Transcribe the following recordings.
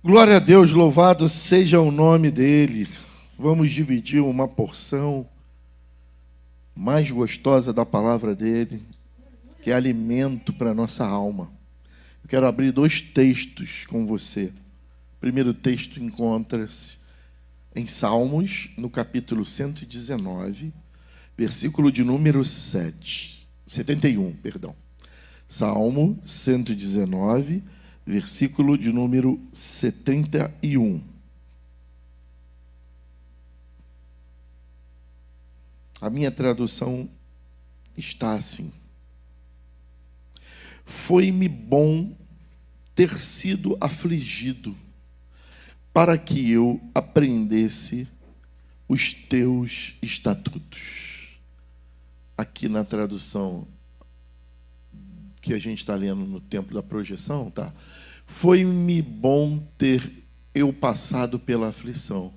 Glória a Deus, louvado seja o nome dele. Vamos dividir uma porção mais gostosa da palavra dele, que é alimento para a nossa alma. Eu quero abrir dois textos com você. O primeiro texto encontra-se em Salmos, no capítulo 119, versículo de número 71, perdão. Salmo 119, versículo de número 71. A minha tradução está assim: foi-me bom ter sido afligido, para que eu aprendesse os teus estatutos. Aqui na tradução que a gente está lendo no tempo da projeção, tá? Foi-me bom ter eu passado pela aflição,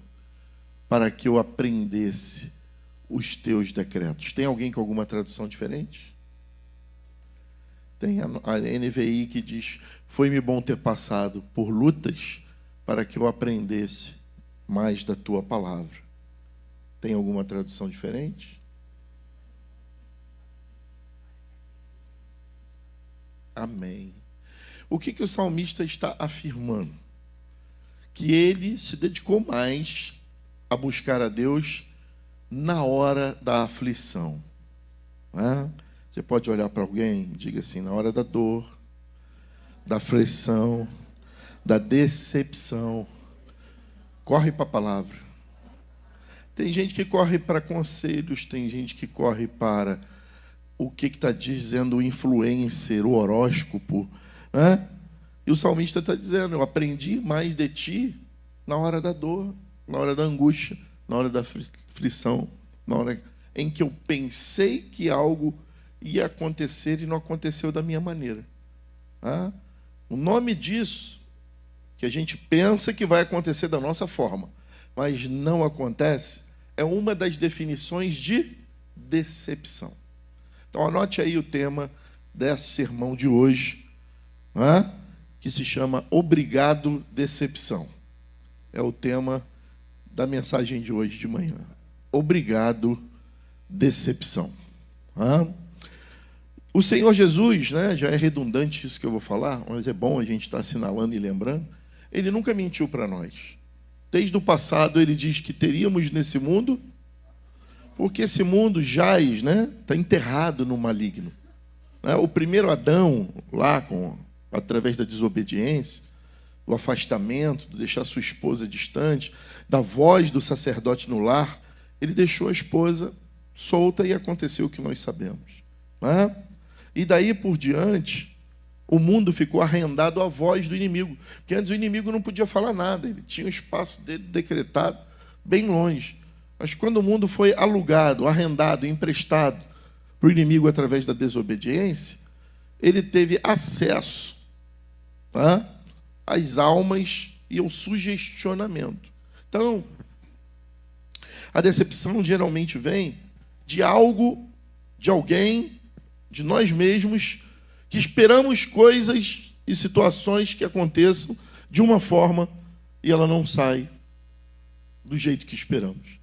para que eu aprendesse os teus decretos. Tem alguém com alguma tradução diferente? Tem a NVI que diz: foi-me bom ter passado por lutas, para que eu aprendesse mais da tua palavra. Tem alguma tradução diferente? Amém. O que o salmista está afirmando? Que ele se dedicou mais a buscar a Deus na hora da aflição. Não é? Você pode olhar para alguém e diga assim: na hora da dor, da aflição, da decepção, corre para a palavra. Tem gente que corre para conselhos, tem gente que corre para o que está dizendo o influencer, o horóscopo, né? E o salmista está dizendo: eu aprendi mais de ti na hora da dor, na hora da angústia, na hora da aflição, na hora em que eu pensei que algo ia acontecer e não aconteceu da minha maneira. Ah, o nome disso, que a gente pensa que vai acontecer da nossa forma, mas não acontece, é uma das definições de decepção. Então anote aí o tema desse sermão de hoje, que se chama Obrigado, Decepção. É o tema da mensagem de hoje de manhã. Obrigado, decepção. O Senhor Jesus, já é redundante isso que eu vou falar, mas é bom a gente estar assinalando e lembrando, ele nunca mentiu para nós. Desde o passado ele diz que teríamos nesse mundo, porque esse mundo jaz, está enterrado no maligno. O primeiro Adão, lá, através da desobediência, do afastamento, de deixar sua esposa distante, da voz do sacerdote no lar, ele deixou a esposa solta e aconteceu o que nós sabemos. E daí por diante, o mundo ficou arrendado à voz do inimigo, porque antes o inimigo não podia falar nada, ele tinha o espaço dele decretado bem longe. Mas quando o mundo foi alugado, arrendado, emprestado para o inimigo através da desobediência, ele teve acesso às almas e ao sugestionamento. Então, a decepção geralmente vem de algo, de alguém, de nós mesmos, que esperamos coisas e situações que aconteçam de uma forma e ela não sai do jeito que esperamos.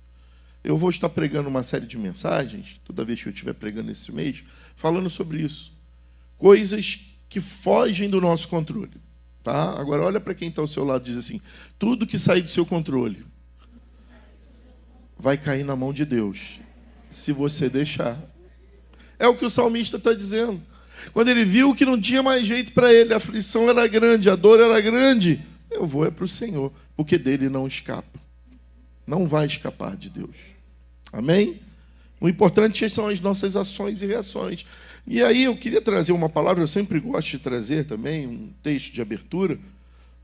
Eu vou estar pregando uma série de mensagens, toda vez que eu estiver pregando esse mês, falando sobre isso. Coisas que fogem do nosso controle. Tá? Agora, olha para quem está ao seu lado e diz assim: tudo que sair do seu controle vai cair na mão de Deus, se você deixar. É o que o salmista está dizendo. Quando ele viu que não tinha mais jeito para ele, a aflição era grande, a dor era grande, eu vou para o Senhor, porque dele não escapa. Não vai escapar de Deus. Amém? O importante são as nossas ações e reações. E aí eu queria trazer uma palavra, eu sempre gosto de trazer também um texto de abertura,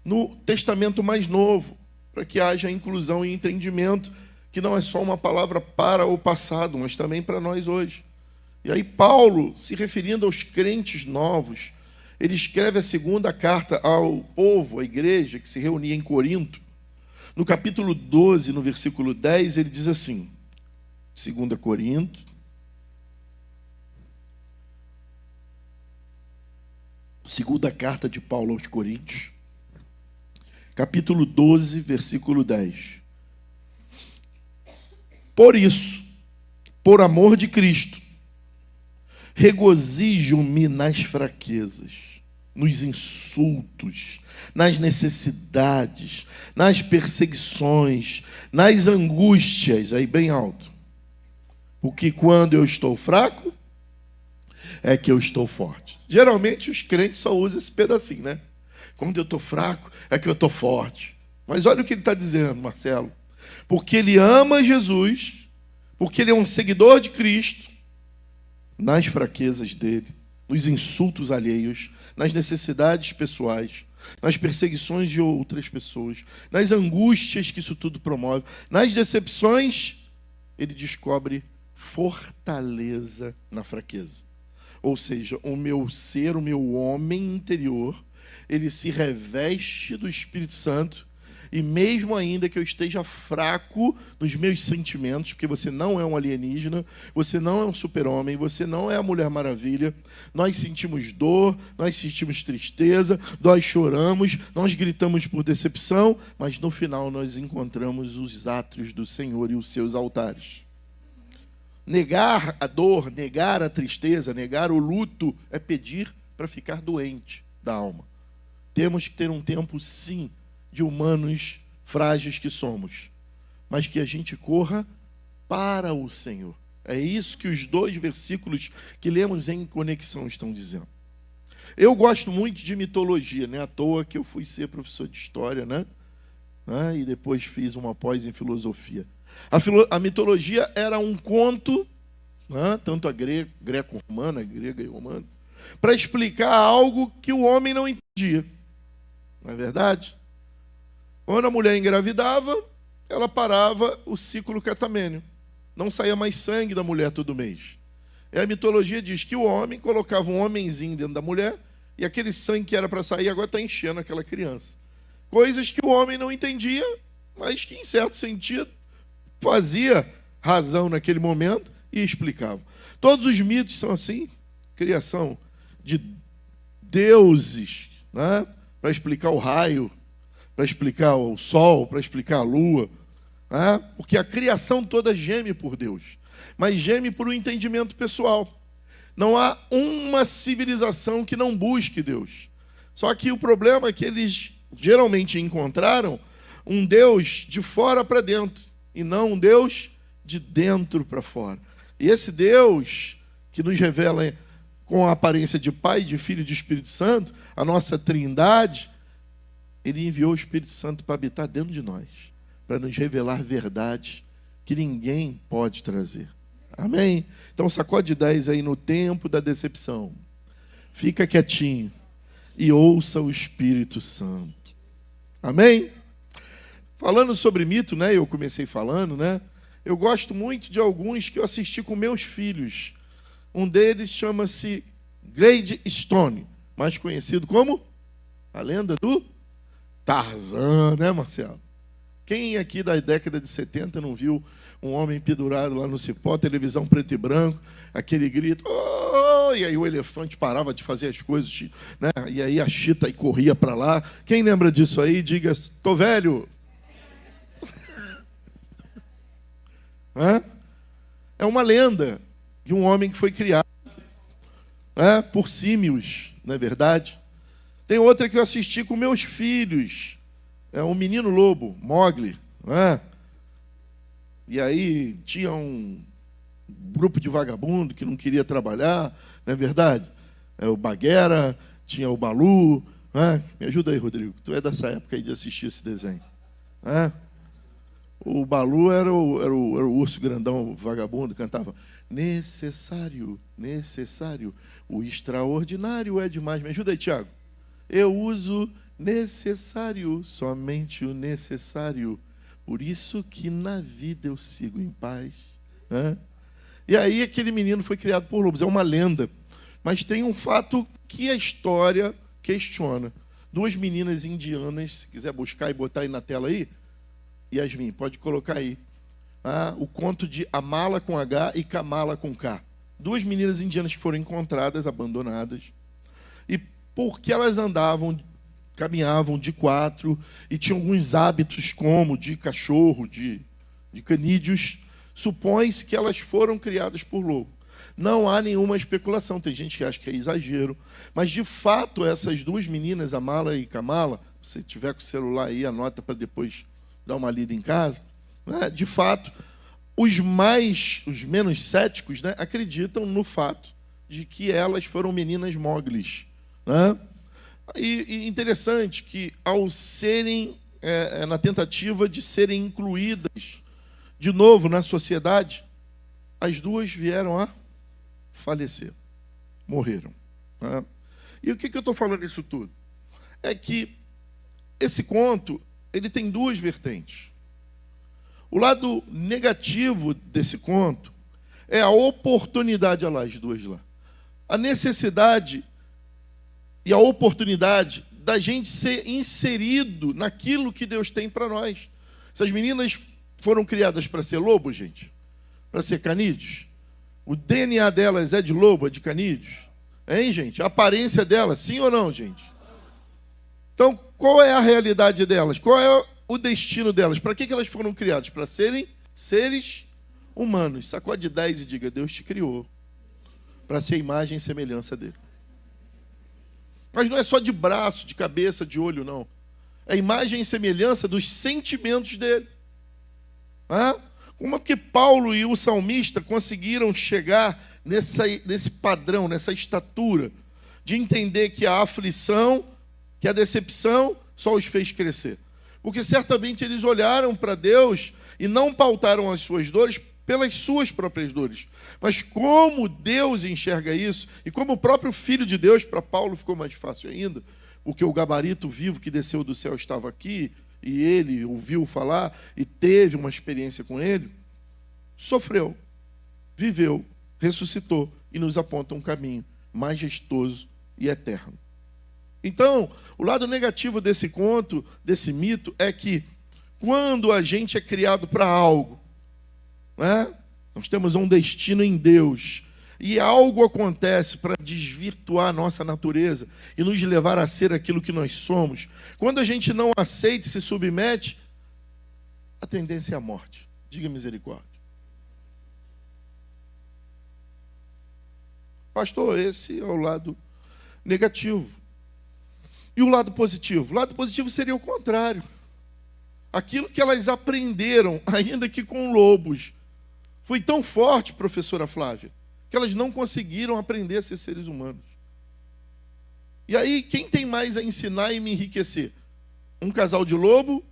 no Testamento mais novo, para que haja inclusão e entendimento, que não é só uma palavra para o passado, mas também para nós hoje. E aí Paulo, se referindo aos crentes novos, ele escreve a segunda carta ao povo, à igreja que se reunia em Corinto. No capítulo 12, no versículo 10, ele diz assim, 2 Coríntios, segunda carta de Paulo aos Coríntios, capítulo 12, versículo 10. Por isso, por amor de Cristo, regozijo-me nas fraquezas, nos insultos, nas necessidades, nas perseguições, nas angústias, aí bem alto. Porque quando eu estou fraco, é que eu estou forte. Geralmente os crentes só usam esse pedacinho, né? Quando eu estou fraco, é que eu estou forte. Mas olha o que ele está dizendo, Marcelo. Porque ele ama Jesus, porque ele é um seguidor de Cristo, nas fraquezas dele, nos insultos alheios, nas necessidades pessoais, nas perseguições de outras pessoas, nas angústias que isso tudo promove, nas decepções, ele descobre fortaleza na fraqueza. Ou seja, o meu ser, o meu homem interior, ele se reveste do Espírito Santo, e mesmo ainda que eu esteja fraco nos meus sentimentos, porque você não é um alienígena, você não é um super-homem, você não é a Mulher Maravilha, nós sentimos dor, nós sentimos tristeza, nós choramos, nós gritamos por decepção, mas no final nós encontramos os atos do Senhor e os seus altares. Negar a dor, negar a tristeza, negar o luto, é pedir para ficar doente da alma. Temos que ter um tempo, sim, de humanos frágeis que somos, mas que a gente corra para o Senhor. É isso que os 2 versículos que lemos em conexão estão dizendo. Eu gosto muito de mitologia, não é à toa que eu fui ser professor de história, né? E depois fiz uma pós em filosofia. A mitologia era um conto, tanto a greco-romana, grega e romana, para explicar algo que o homem não entendia. Não é verdade? Quando a mulher engravidava, ela parava o ciclo catamênio. Não saía mais sangue da mulher todo mês. E a mitologia diz que o homem colocava um homenzinho dentro da mulher e aquele sangue que era para sair agora está enchendo aquela criança. Coisas que o homem não entendia, mas que, em certo sentido, fazia razão naquele momento e explicava. Todos os mitos são assim, criação de deuses, né? Para explicar o raio, para explicar o sol, para explicar a lua, né? Porque a criação toda geme por Deus, mas geme por um entendimento pessoal. Não há uma civilização que não busque Deus. Só que o problema é que eles geralmente encontraram um Deus de fora para dentro, e não um Deus de dentro para fora. E esse Deus que nos revela com a aparência de Pai, de Filho e de Espírito Santo, a nossa trindade, ele enviou o Espírito Santo para habitar dentro de nós, para nos revelar verdades que ninguém pode trazer. Amém? Então sacode 10 aí no tempo da decepção. Fica quietinho e ouça o Espírito Santo. Amém? Falando sobre mito, né? Eu comecei falando, né? Eu gosto muito de alguns que eu assisti com meus filhos. Um deles chama-se Gladstone, mais conhecido como a lenda do Tarzan, né, Marcelo? Quem aqui da década de 70 não viu um homem pendurado lá no cipó, televisão preto e branco, aquele grito, oh! E aí o elefante parava de fazer as coisas, né? E aí a chita e corria para lá. Quem lembra disso aí, diga, tô velho. É uma lenda de um homem que foi criado por símios, não é verdade? Tem outra que eu assisti com meus filhos, é um menino lobo, Mowgli, E aí tinha um grupo de vagabundo que não queria trabalhar, não é verdade? O Bagheera, tinha o Balu, Me ajuda aí, Rodrigo, tu é dessa época aí de assistir esse desenho. O Balu era o urso grandão vagabundo, cantava necessário, necessário, o extraordinário é demais. Me ajuda aí, Tiago. Eu uso necessário, somente o necessário, por isso que na vida eu sigo em paz. E aí aquele menino foi criado por lobos, é uma lenda. Mas tem um fato que a história questiona. 2 meninas indianas, se quiser buscar e botar aí na tela aí, Yasmin, pode colocar aí. O conto de Amala com H e Kamala com K. 2 meninas indianas que foram encontradas, abandonadas. E porque elas andavam caminhavam de 4 e tinham alguns hábitos como de cachorro, de canídeos. Supõe-se que elas foram criadas por lobo. Não há nenhuma especulação, tem gente que acha que é exagero, mas de fato essas duas meninas, Amala e Kamala, se tiver com o celular aí, anota para depois dar uma lida em casa, né? De fato, os menos céticos, né, acreditam no fato de que elas foram meninas moglis, né? E interessante que ao serem, na tentativa de serem incluídas de novo na sociedade, as duas vieram a falecer, morreram, né? E o que eu estou falando disso tudo? É que esse conto ele tem duas vertentes. O lado negativo desse conto é a oportunidade, olha lá, as duas lá, a necessidade e a oportunidade da gente ser inserido naquilo que Deus tem para nós. Essas meninas foram criadas para ser lobo, gente? Para ser canídeos? O DNA delas é de lobo, é de canídeos? Hein, gente? A aparência delas, sim ou não, gente? Então, qual é a realidade delas? Qual é o destino delas? Para que elas foram criadas? Para serem seres humanos. Sacode 10 e diga, Deus te criou para ser imagem e semelhança dele. Mas não é só de braço, de cabeça, de olho, não. É imagem e semelhança dos sentimentos dele. Como é que Paulo e o salmista conseguiram chegar nesse padrão, nessa estatura, de entender que a aflição, que a decepção só os fez crescer? Porque certamente eles olharam para Deus e não pautaram as suas dores pelas suas próprias dores. Mas como Deus enxerga isso, e como o próprio Filho de Deus, para Paulo ficou mais fácil ainda, porque o gabarito vivo que desceu do céu estava aqui, e ele ouviu falar e teve uma experiência com ele, sofreu, viveu, ressuscitou e nos aponta um caminho majestoso e eterno. Então, o lado negativo desse conto, desse mito, é que quando a gente é criado para algo, né, nós temos um destino em Deus, e algo acontece para desvirtuar a nossa natureza e nos levar a ser aquilo que nós somos, quando a gente não aceita e se submete, a tendência é a morte. Diga misericórdia. Pastor, esse é o lado negativo. E o lado positivo? O lado positivo seria o contrário. Aquilo que elas aprenderam, ainda que com lobos, foi tão forte, professora Flávia, que elas não conseguiram aprender a ser seres humanos. E aí, quem tem mais a ensinar e me enriquecer? Um casal de lobo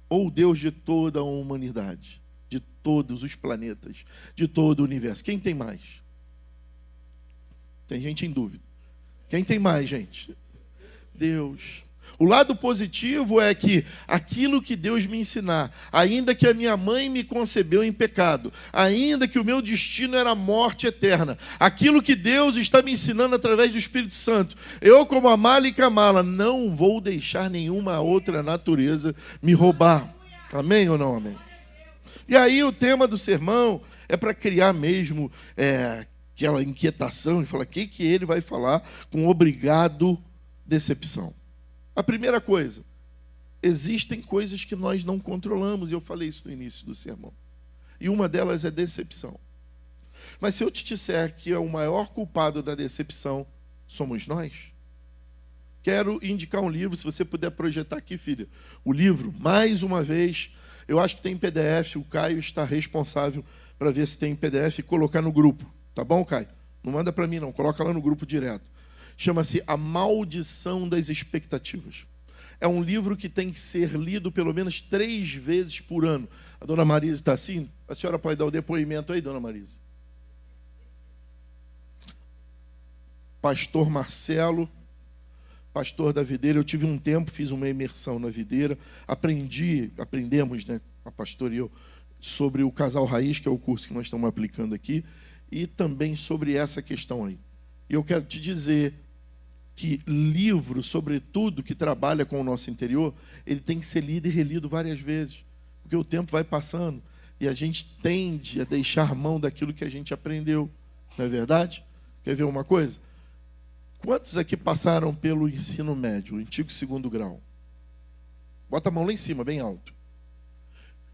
ou o Deus de toda a humanidade? De todos os planetas, de todo o universo? Quem tem mais? Tem gente em dúvida. Quem tem mais, gente? Deus. O lado positivo é que aquilo que Deus me ensinar, ainda que a minha mãe me concebeu em pecado, ainda que o meu destino era a morte eterna, aquilo que Deus está me ensinando através do Espírito Santo, eu, como Amala e Kamala, não vou deixar nenhuma outra natureza me roubar. Amém ou não amém? E aí o tema do sermão é para criar mesmo aquela inquietação e falar, o que ele vai falar com obrigado decepção. A primeira coisa, existem coisas que nós não controlamos, e eu falei isso no início do sermão. E uma delas é decepção. Mas se eu te disser que o maior culpado da decepção somos nós, quero indicar um livro, se você puder projetar aqui, filha. O livro, mais uma vez, eu acho que tem em PDF, o Caio está responsável para ver se tem em PDF e colocar no grupo. Tá bom, Caio? Não manda para mim não, coloca lá no grupo direto. Chama-se A Maldição das Expectativas. É um livro que tem que ser lido pelo menos 3 vezes por ano. A dona Marisa está assim? A senhora pode dar o depoimento aí, dona Marisa? Pastor Marcelo, pastor da videira. Eu tive um tempo, fiz uma imersão na videira. Aprendemos, né, a pastora e eu, sobre o Casal Raiz, que é o curso que nós estamos aplicando aqui, e também sobre essa questão aí. E eu quero te dizer que livro, sobretudo, que trabalha com o nosso interior, ele tem que ser lido e relido várias vezes, porque o tempo vai passando e a gente tende a deixar mão daquilo que a gente aprendeu, não é verdade? Quer ver uma coisa? Quantos aqui passaram pelo ensino médio, o antigo segundo grau? Bota a mão lá em cima, bem alto.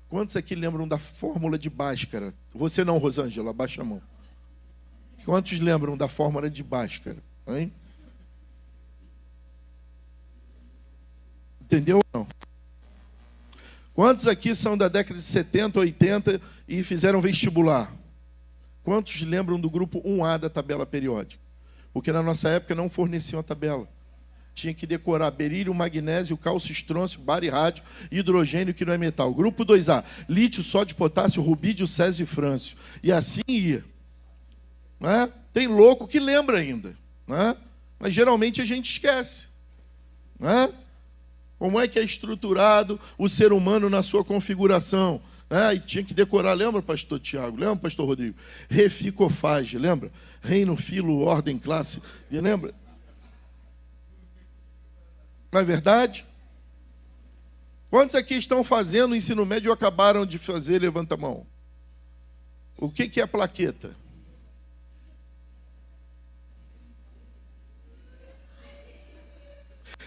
Quantos aqui lembram da fórmula de Bhaskara? Você não, Rosângela, abaixa a mão. Quantos lembram da fórmula de Bhaskara? Hein? Entendeu ou não? Quantos aqui são da década de 70, 80 e fizeram vestibular? Quantos lembram do grupo 1A da tabela periódica? Porque na nossa época não forneciam a tabela. Tinha que decorar berílio, magnésio, cálcio, estrôncio, bário e rádio, hidrogênio, que não é metal. Grupo 2A, lítio, sódio, potássio, rubídio, césio e frâncio. E assim ia. Não é? Tem louco que lembra ainda. Não é? Mas geralmente a gente esquece. Não é? Como é que é estruturado o ser humano na sua configuração? E tinha que decorar, lembra, pastor Tiago? Lembra, pastor Rodrigo? Reficofage, lembra? Reino, filo, ordem, classe. Lembra? Não é verdade? Quantos aqui estão fazendo o ensino médio ou acabaram de fazer? Levanta a mão. O que é plaqueta?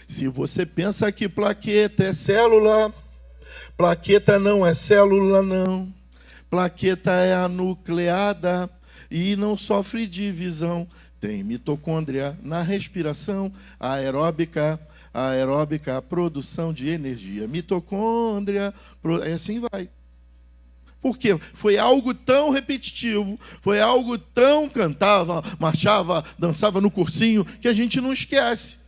Se você pensa que plaqueta é célula, plaqueta não é célula, não. Plaqueta é anucleada e não sofre divisão. Tem mitocôndria na respiração, aeróbica, produção de energia. Mitocôndria, assim vai. Por quê? Foi algo tão repetitivo, foi algo tão cantava, marchava, dançava no cursinho, que a gente não esquece.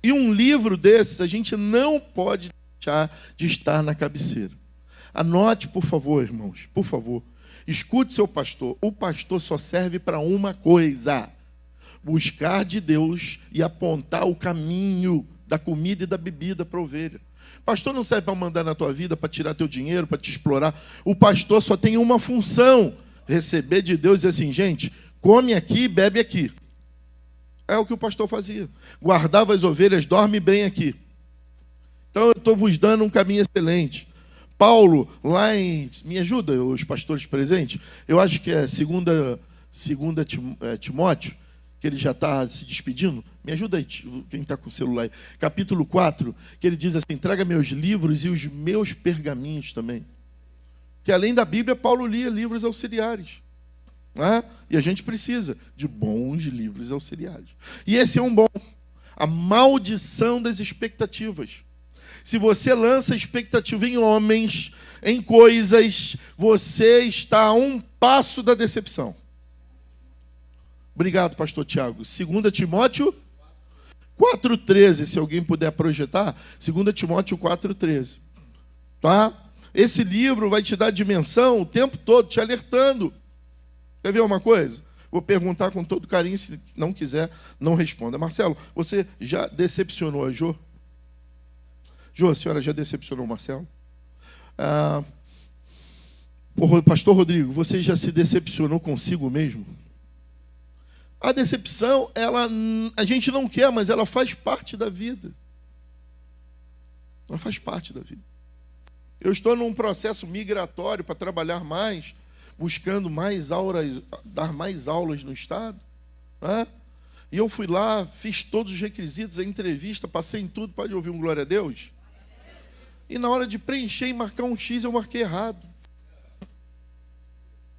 E um livro desses a gente não pode deixar de estar na cabeceira. Anote, por favor, irmãos, por favor. Escute seu pastor. O pastor só serve para uma coisa: buscar de Deus e apontar o caminho da comida e da bebida para a ovelha. Pastor não serve para mandar na tua vida, para tirar teu dinheiro, para te explorar. O pastor só tem uma função: receber de Deus e dizer assim, gente, come aqui, bebe aqui. É o que o pastor fazia. Guardava as ovelhas, dorme bem aqui. Então eu estou vos dando um caminho excelente. Paulo, lá em... Me ajuda, os pastores presentes? Eu acho que é 2 Timóteo, que ele já está se despedindo. Me ajuda aí, quem está com o celular aí. Capítulo 4, que ele diz assim, traga meus livros e os meus pergaminhos também. Que além da Bíblia, Paulo lia livros auxiliares. E a gente precisa de bons livros auxiliares. E esse é um bom. A maldição das expectativas. Se você lança expectativa em homens, em coisas, você está a um passo da decepção. Obrigado, pastor Tiago. 2 Timóteo 4,13, se alguém puder projetar. 2 Timóteo 4,13. Tá? Esse livro vai te dar dimensão o tempo todo, te alertando. Quer ver uma coisa? Vou perguntar com todo carinho, se não quiser, não responda. Marcelo, você já decepcionou a Jô? Jô, a senhora já decepcionou o Marcelo? Pastor Rodrigo, você já se decepcionou consigo mesmo? A decepção, a gente não quer, mas ela faz parte da vida. Ela faz parte da vida. Eu estou num processo migratório para trabalhar mais, buscando mais aulas, dar mais aulas no Estado. E eu fui lá, fiz todos os requisitos, a entrevista, passei em tudo, pode ouvir um glória a Deus? E na hora de preencher e marcar um X, eu marquei errado.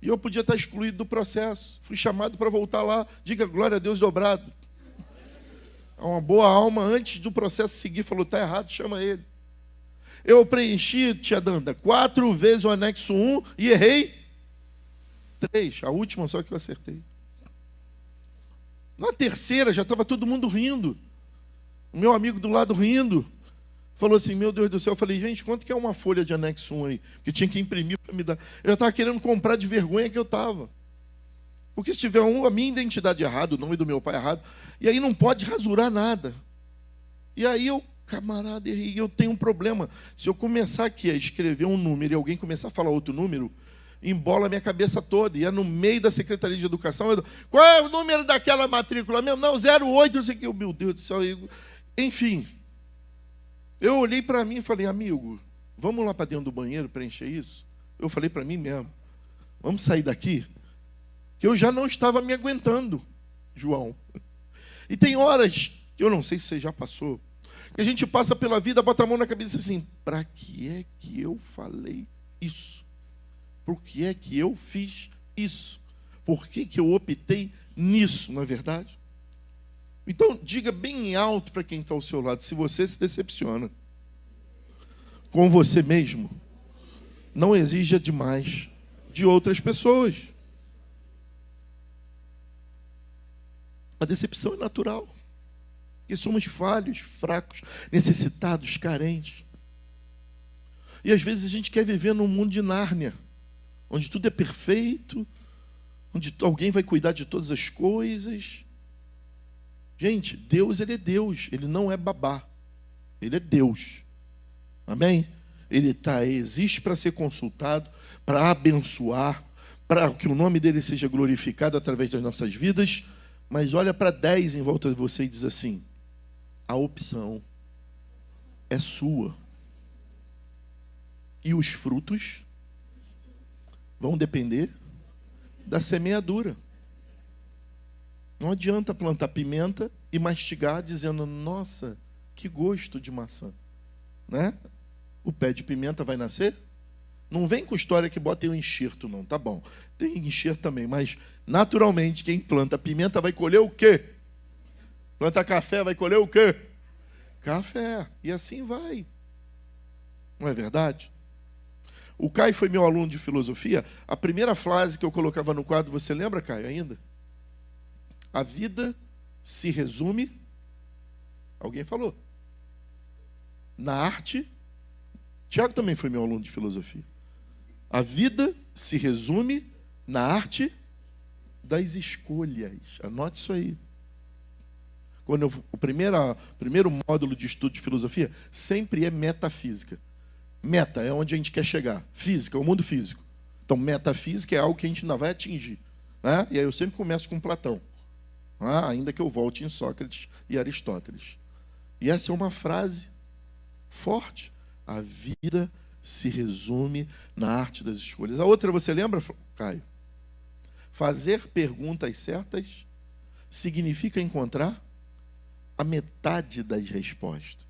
E eu podia estar excluído do processo. Fui chamado para voltar lá, diga glória a Deus dobrado. Uma boa alma, antes do processo seguir, falou, está errado, chama ele. Eu preenchi, tia Danda, 4 vezes o anexo 1 e errei 3, a última só que eu acertei. Na terceira já estava todo mundo rindo. O meu amigo do lado rindo. Falou assim, meu Deus do céu. Eu falei, gente, quanto que é uma folha de anexo 1 aí? Que tinha que imprimir para me dar. Eu já estava querendo comprar de vergonha que eu estava. Porque se tiver a minha identidade errada, o nome do meu pai errado, e aí não pode rasurar nada. E aí eu, camarada, eu tenho um problema. Se eu começar aqui a escrever um número e alguém começar a falar outro número, embola a minha cabeça toda. E é no meio da Secretaria de Educação. Qual é o número daquela matrícula mesmo? Não, 08, não sei o que. Meu Deus do céu. Enfim. Eu olhei para mim e falei, amigo, vamos lá para dentro do banheiro preencher isso? Eu falei para mim mesmo, vamos sair daqui? Que eu já não estava me aguentando. João. E tem horas, que eu não sei se você já passou, que a gente passa pela vida, bota a mão na cabeça assim, para que é que eu falei isso? Por que é que eu fiz isso? Por que que eu optei nisso, não é verdade? Então, diga bem alto para quem está ao seu lado, se você se decepciona com você mesmo, não exija demais de outras pessoas. A decepção é natural, porque somos falhos, fracos, necessitados, carentes. E às vezes a gente quer viver num mundo de Nárnia, onde tudo é perfeito, onde alguém vai cuidar de todas as coisas. Gente, Deus, Ele é Deus, Ele não é babá, Ele é Deus. Amém? Ele existe para ser consultado, para abençoar, para que o nome dele seja glorificado através das nossas vidas. Mas olha para 10 em volta de você e diz assim: a opção é sua. E os frutos vão depender da semeadura. Não adianta plantar pimenta e mastigar dizendo, nossa, que gosto de maçã. Né? O pé de pimenta vai nascer? Não vem com história que bota um enxerto, não. Tá bom, tem enxerto também, mas naturalmente quem planta pimenta vai colher o quê? Planta café, vai colher o quê? Café. E assim vai. Não é verdade? O Caio foi meu aluno de filosofia. A primeira frase que eu colocava no quadro, você lembra, Caio, ainda? A vida se resume... Alguém falou. Na arte... Tiago também foi meu aluno de filosofia. A vida se resume na arte das escolhas. Anote isso aí. O primeiro módulo de estudo de filosofia sempre é metafísica. Meta é onde a gente quer chegar. Física é o mundo físico. Então, metafísica é algo que a gente ainda vai atingir. Né? E aí eu sempre começo com Platão. Ainda que eu volte em Sócrates e Aristóteles. E essa é uma frase forte. A vida se resume na arte das escolhas. A outra, você lembra, Caio? Fazer perguntas certas significa encontrar a metade das respostas.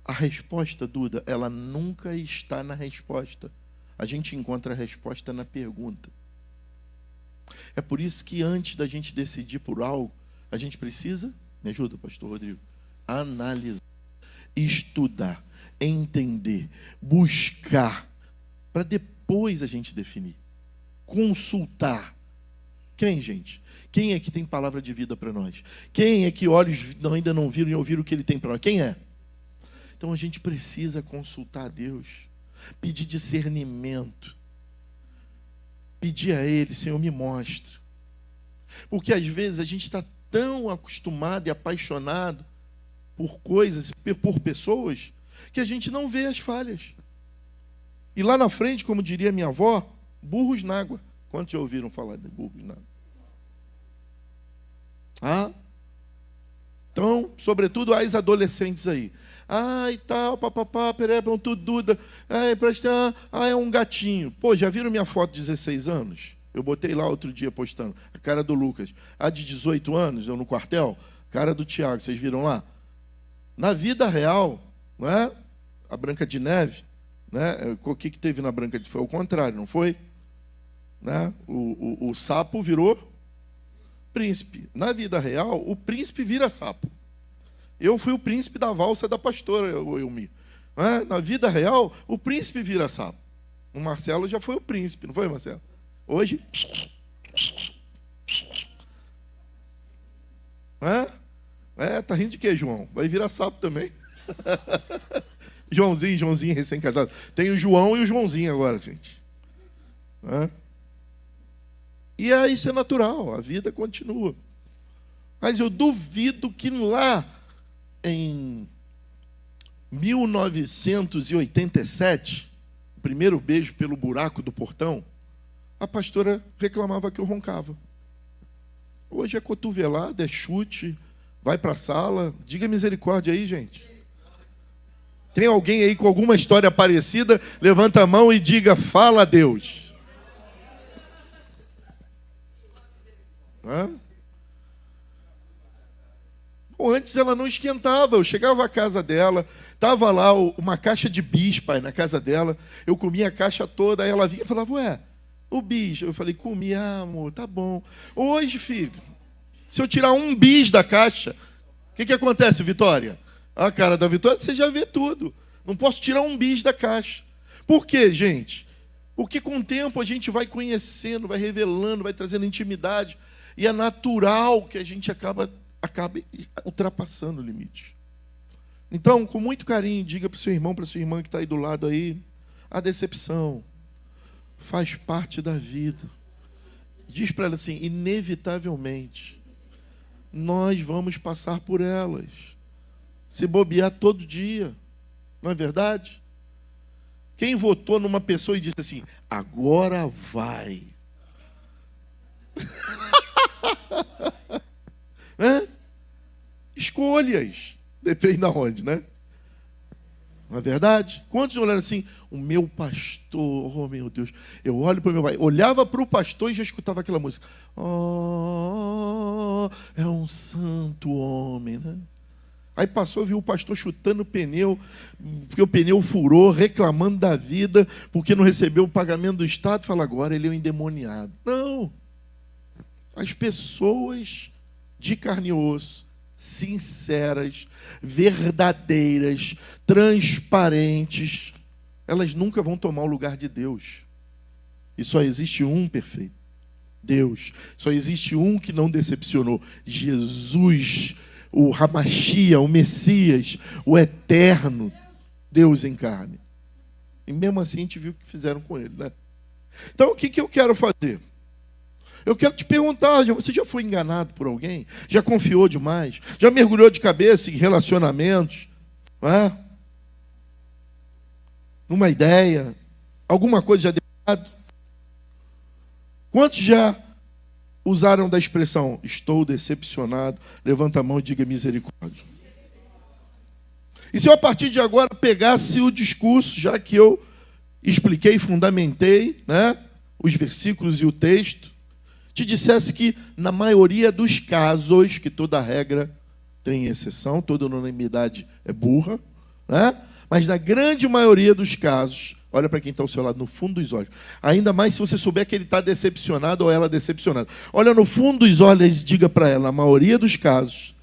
A resposta, Duda, ela nunca está na resposta. A gente encontra a resposta na pergunta. É por isso que antes da gente decidir por algo, a gente precisa, me ajuda, pastor Rodrigo, analisar, estudar, entender, buscar, para depois a gente definir. Consultar. Quem, gente? Quem é que tem palavra de vida para nós? Quem é que olhos ainda não viram e ouviram o que Ele tem para nós? Quem é? Então a gente precisa consultar a Deus, pedir discernimento, pedir a Ele, Senhor, me mostra. Porque às vezes a gente está tão acostumado e apaixonado por coisas, por pessoas, que a gente não vê as falhas. E lá na frente, como diria minha avó, burros na água. Quantos já ouviram falar de burros na água? Então, sobretudo as adolescentes aí. E tal, papapá, pereba, tudo, Duda. É um gatinho. Pô, já viram minha foto de 16 anos? Eu botei lá outro dia postando. A cara do Lucas. A de 18 anos, eu no quartel. Cara do Tiago, vocês viram lá? Na vida real, não é? A Branca de Neve, né? O que teve na Branca de Neve? Foi o contrário, não foi? Né? O sapo virou príncipe. Na vida real, o príncipe vira sapo. Eu fui o príncipe da valsa da pastora Elmi. Né? Na vida real, o príncipe vira sapo. O Marcelo já foi o príncipe, não foi, Marcelo? Hoje... tá rindo de quê, João? Vai virar sapo também. Joãozinho recém-casado. Tem o João e o Joãozinho agora, gente. E aí isso é natural, a vida continua. Mas eu duvido que lá em 1987, o primeiro beijo pelo buraco do portão, a pastora reclamava que eu roncava. Hoje é cotovelada, é chute, vai para a sala. Diga misericórdia aí, gente. Tem alguém aí com alguma história parecida? Levanta a mão e diga, fala a Deus. Antes ela não esquentava. Eu chegava à casa dela, estava lá uma caixa de bis, pai, na casa dela. Eu comia a caixa toda, aí ela vinha e falava, ué, o bis. Eu falei, comi, amor, tá bom. Hoje, filho, se eu tirar um bis da caixa, o que acontece, Vitória? A cara da Vitória, você já vê tudo. Não posso tirar um bis da caixa. Por quê, gente? Porque com o tempo a gente vai conhecendo, vai revelando, vai trazendo intimidade. E é natural que a gente acabe ultrapassando o limite. Então, com muito carinho, diga para o seu irmão, para a sua irmã que está aí do lado aí, a decepção faz parte da vida. Diz para ela assim, inevitavelmente, nós vamos passar por elas. Se bobear todo dia. Não é verdade? Quem votou numa pessoa e disse assim, agora vai. Escolhas. Depende de onde, né? Não é verdade? Quantos olharam assim, o meu pastor, oh meu Deus, eu olho para o meu pai, olhava para o pastor e já escutava aquela música. Oh, é um santo homem, né? Aí passou, viu o pastor chutando o pneu, porque o pneu furou, reclamando da vida, porque não recebeu o pagamento do Estado, fala, agora ele é um endemoniado. Não. As pessoas de carne e osso, sinceras, verdadeiras, transparentes, elas nunca vão tomar o lugar de Deus. E só existe um perfeito, Deus. Só existe um que não decepcionou, Jesus, o Hamashia, o Messias, o Eterno, Deus em carne. E mesmo assim a gente viu o que fizeram com ele, né? Então o que eu quero fazer? Eu quero te perguntar, você já foi enganado por alguém? Já confiou demais? Já mergulhou de cabeça em relacionamentos? Não é? Numa ideia? Alguma coisa já deu errado? Quantos já usaram da expressão, estou decepcionado? Levanta a mão e diga misericórdia. E se eu a partir de agora pegasse o discurso, já que eu expliquei, fundamentei, né, os versículos e o texto, te dissesse que na maioria dos casos, que toda regra tem exceção, toda unanimidade é burra, né? Mas na grande maioria dos casos, olha para quem está ao seu lado, no fundo dos olhos, ainda mais se você souber que ele está decepcionado ou ela decepcionada, olha no fundo dos olhos e diga para ela, na maioria dos casos,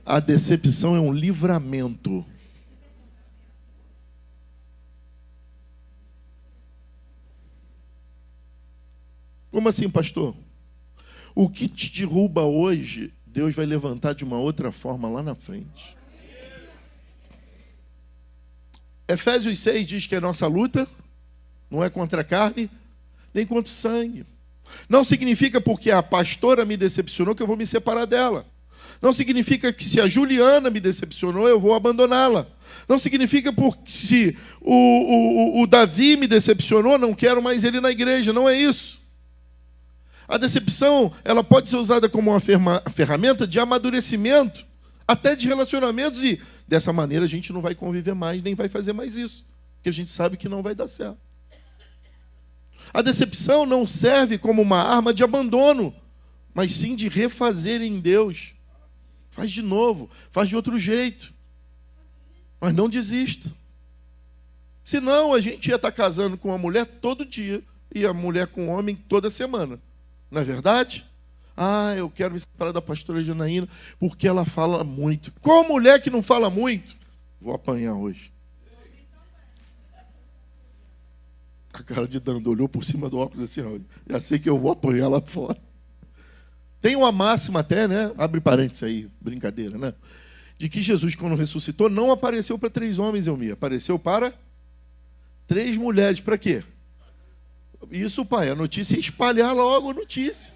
a decepção é um livramento. Como assim, pastor? O que te derruba hoje, Deus vai levantar de uma outra forma lá na frente. Efésios 6 diz que a nossa luta não é contra a carne, nem contra o sangue. Não significa porque a pastora me decepcionou que eu vou me separar dela. Não significa que se a Juliana me decepcionou, eu vou abandoná-la. Não significa porque se o Davi me decepcionou, não quero mais ele na igreja. Não é isso. A decepção, ela pode ser usada como uma ferramenta de amadurecimento, até de relacionamentos, e dessa maneira a gente não vai conviver mais, nem vai fazer mais isso, porque a gente sabe que não vai dar certo. A decepção não serve como uma arma de abandono, mas sim de refazer em Deus. Faz de novo, faz de outro jeito, mas não desista. Senão a gente ia estar casando com uma mulher todo dia, e a mulher com o homem toda semana. Não é verdade? Ah, eu quero me separar da pastora Janaína porque ela fala muito. Qual mulher que não fala muito? Vou apanhar hoje. A cara de Dando olhou por cima do óculos assim, olha, já sei que eu vou apanhar lá fora. Tem uma máxima até, né? Abre parênteses aí, brincadeira, né? De que Jesus, quando ressuscitou, não apareceu para 3 homens, Elmir. Apareceu para 3 mulheres. Para quê? Isso, pai, a notícia é espalhar logo a notícia.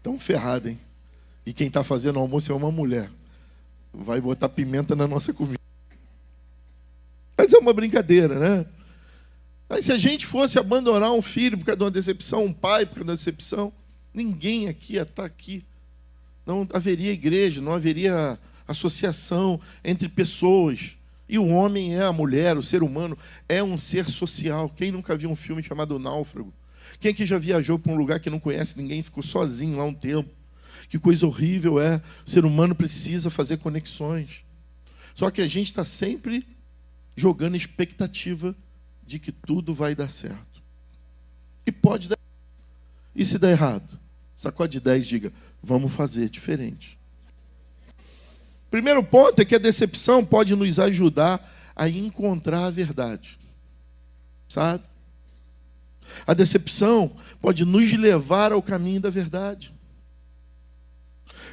Tão ferrado, hein? E quem está fazendo almoço é uma mulher. Vai botar pimenta na nossa comida. Mas é uma brincadeira, né? Mas se a gente fosse abandonar um filho por causa de uma decepção, um pai por causa de uma decepção, ninguém aqui ia estar aqui. Não haveria igreja, não haveria associação entre pessoas. E o homem é a mulher, o ser humano é um ser social. Quem nunca viu um filme chamado Náufrago? Quem que já viajou para um lugar que não conhece ninguém, ficou sozinho lá um tempo? que coisa horrível é. O ser humano precisa fazer conexões. Só que a gente está sempre jogando expectativa de que tudo vai dar certo. E pode dar. E se der errado? Sacode 10 e diga, vamos fazer diferente. Primeiro ponto é que a decepção pode nos ajudar a encontrar a verdade. Sabe? A decepção pode nos levar ao caminho da verdade.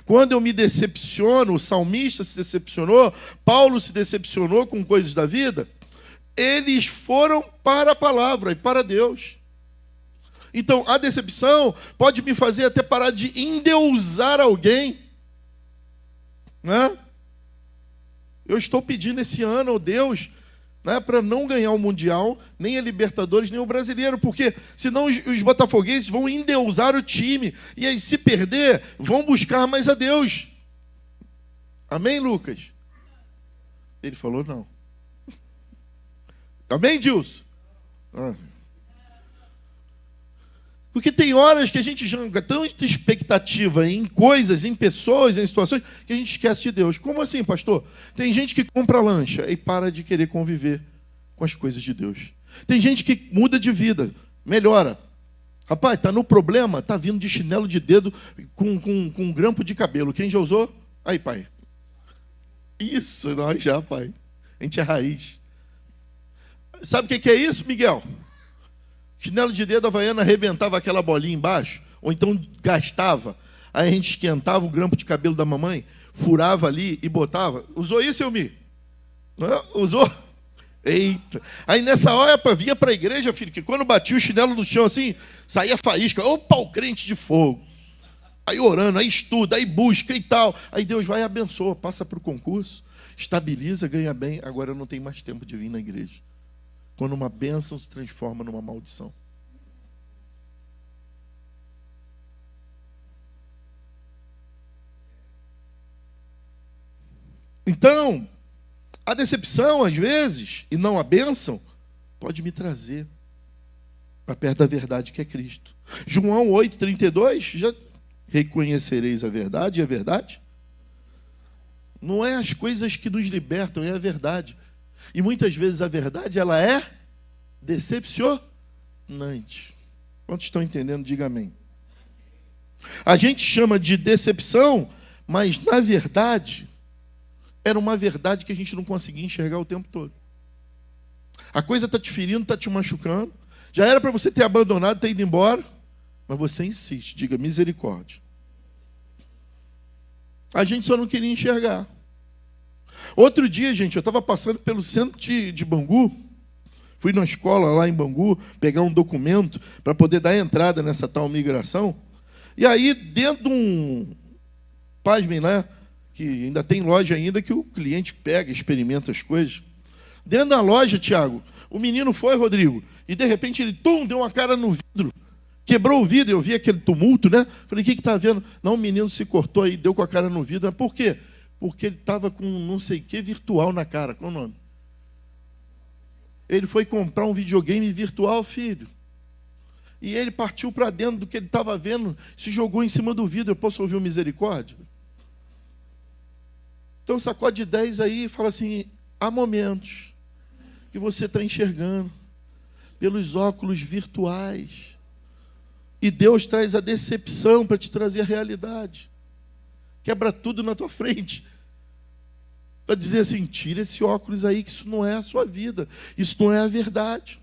Quando eu me decepciono, o salmista se decepcionou, Paulo se decepcionou com coisas da vida, eles foram para a palavra e para Deus. Então, a decepção pode me fazer até parar de endeusar alguém. Né? Eu estou pedindo esse ano ao Deus, né, para não ganhar o Mundial, nem a Libertadores, nem o Brasileiro, porque senão os botafoguenses vão endeusar o time, e aí se perder, vão buscar mais a Deus. Amém, Lucas? Ele falou não. Amém, Dilson? Porque tem horas que a gente joga tanta expectativa em coisas, em pessoas, em situações, que a gente esquece de Deus. Como assim, pastor? Tem gente que compra lancha e para de querer conviver com as coisas de Deus. Tem gente que muda de vida, melhora. Rapaz, está no problema, está vindo de chinelo de dedo com um grampo de cabelo. Quem já usou? Aí, pai. Isso, nós já, pai. A gente é raiz. Sabe o que é isso, Miguel? Chinelo de dedo, a havaiana arrebentava aquela bolinha embaixo, ou então gastava. Aí a gente esquentava o grampo de cabelo da mamãe, furava ali e botava. Usou isso, Elmi? Usou? Eita. Aí nessa hora, vinha para a igreja, filho, que quando batia o chinelo no chão assim, saía faísca. Ô pau crente de fogo. Aí orando, aí estuda, aí busca e tal. Aí Deus vai e abençoa, passa para o concurso, estabiliza, ganha bem. Agora não tem mais tempo de vir na igreja. Quando uma bênção se transforma numa maldição. Então, a decepção, às vezes, e não a bênção, pode me trazer para perto da verdade que é Cristo. João 8,32, já reconhecereis a verdade, e a verdade não é as coisas que nos libertam, é a verdade. E muitas vezes a verdade, ela é decepcionante. Quantos estão entendendo? Diga amém. A gente chama de decepção, mas na verdade, era uma verdade que a gente não conseguia enxergar o tempo todo. A coisa está te ferindo, está te machucando. Já era para você ter abandonado, ter ido embora, mas você insiste, diga misericórdia. A gente só não queria enxergar. Outro dia, gente, eu estava passando pelo centro de Bangu, fui na escola lá em Bangu, pegar um documento para poder dar entrada nessa tal migração, e aí dentro de um, pasmem, né, que ainda tem loja ainda que o cliente pega, experimenta as coisas. Dentro da loja, Tiago, o menino foi, Rodrigo, e de repente ele, deu uma cara no vidro, quebrou o vidro, eu vi aquele tumulto, né? Falei, o que está vendo? Não, o menino se cortou aí, deu com a cara no vidro. Por quê? Porque ele estava com não sei o que virtual na cara. Qual o nome? Ele foi comprar um videogame virtual, filho. E ele partiu para dentro do que ele estava vendo, se jogou em cima do vidro. Eu posso ouvir o misericórdia? Então sacode 10 aí e fala assim, há momentos que você está enxergando pelos óculos virtuais. E Deus traz a decepção para te trazer a realidade. Quebra tudo na tua frente. Para dizer assim, tira esse óculos aí, que isso não é a sua vida. Isso não é a verdade.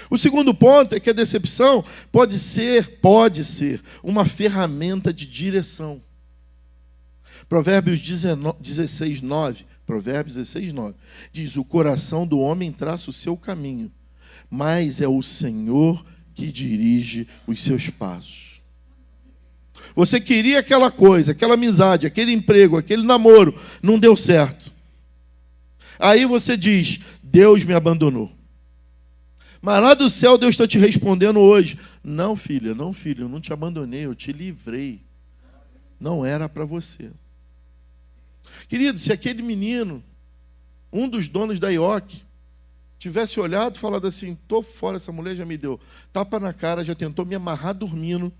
O segundo ponto é que a decepção pode ser uma ferramenta de direção. Provérbios 16:9 diz, o coração do homem traça o seu caminho, mas é o Senhor que dirige os seus passos. Você queria aquela coisa, aquela amizade, aquele emprego, aquele namoro, não deu certo. Aí você diz, Deus me abandonou. Mas lá do céu Deus está te respondendo hoje, não filha, eu não te abandonei, eu te livrei. Não era para você. Querido, se aquele menino, um dos donos da IOC, tivesse olhado e falado assim, estou fora, essa mulher já me deu tapa na cara, já tentou me amarrar dormindo,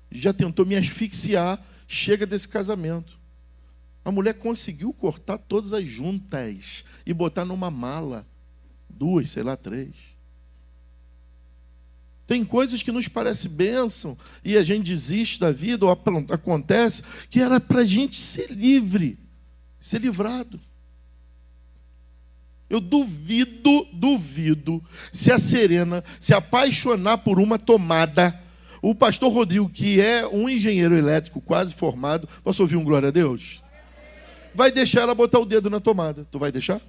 já tentou me asfixiar, chega desse casamento. A mulher conseguiu cortar todas as juntas e botar numa mala. 2, sei lá, 3. Tem coisas que nos parecem bênção e a gente desiste da vida, ou acontece, que era para a gente ser livre, ser livrado. Eu duvido, se a Serena se apaixonar por uma tomada, o pastor Rodrigo, que é um engenheiro elétrico quase formado, posso ouvir um glória a Deus? Vai deixar ela botar o dedo na tomada. Tu vai deixar?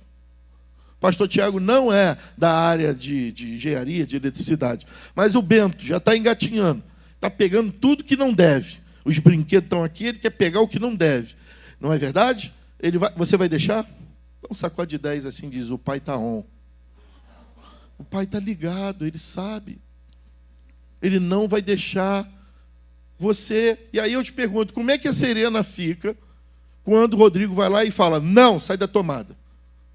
Pastor Tiago não é da área de engenharia, de eletricidade. Mas o Bento já está engatinhando. Está pegando tudo que não deve. Os brinquedos estão aqui, ele quer pegar o que não deve. Não é verdade? Você vai deixar? Um sacode de 10 assim diz, o pai está on. O pai está ligado, ele sabe. Ele não vai deixar você. E aí eu te pergunto, como é que a Serena fica quando o Rodrigo vai lá e fala, não, sai da tomada?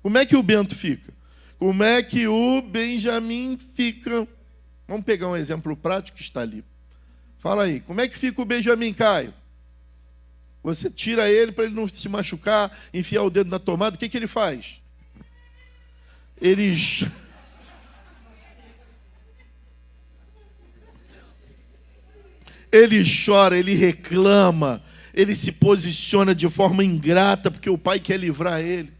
Como é que o Bento fica? Como é que o Benjamin fica? Vamos pegar um exemplo prático que está ali. Fala aí, como é que fica o Benjamin, Caio? Você tira ele para ele não se machucar, enfiar o dedo na tomada, o que ele faz? Ele chora, ele reclama, ele se posiciona de forma ingrata, porque o pai quer livrar ele.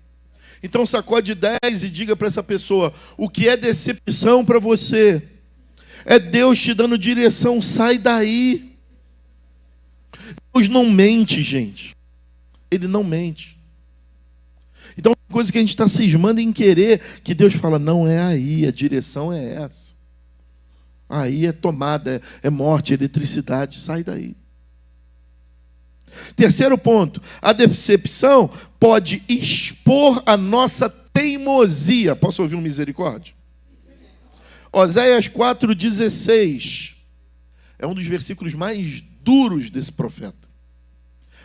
Então sacode 10 e diga para essa pessoa, o que é decepção para você? É Deus te dando direção, sai daí. Deus não mente, gente. Ele não mente. Então, uma coisa que a gente está cismando em querer, que Deus fala, não é aí, a direção é essa. Aí é tomada, é morte, é eletricidade, sai daí. Terceiro ponto, a decepção pode expor a nossa teimosia. Posso ouvir um misericórdia? Oséias 4,16 é um dos versículos mais duros desse profeta.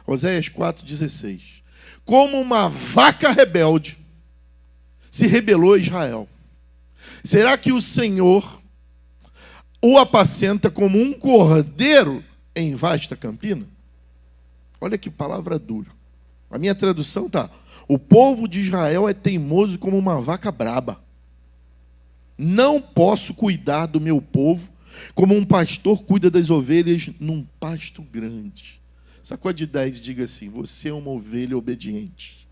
Oséias 4,16. Como uma vaca rebelde se rebelou Israel. Será que o Senhor o apacenta como um cordeiro em vasta campina? Olha que palavra dura. A minha tradução está: o povo de Israel é teimoso como uma vaca braba. Não posso cuidar do meu povo como um pastor cuida das ovelhas num pasto grande. Sacode 10 e diga assim, você é uma ovelha obediente.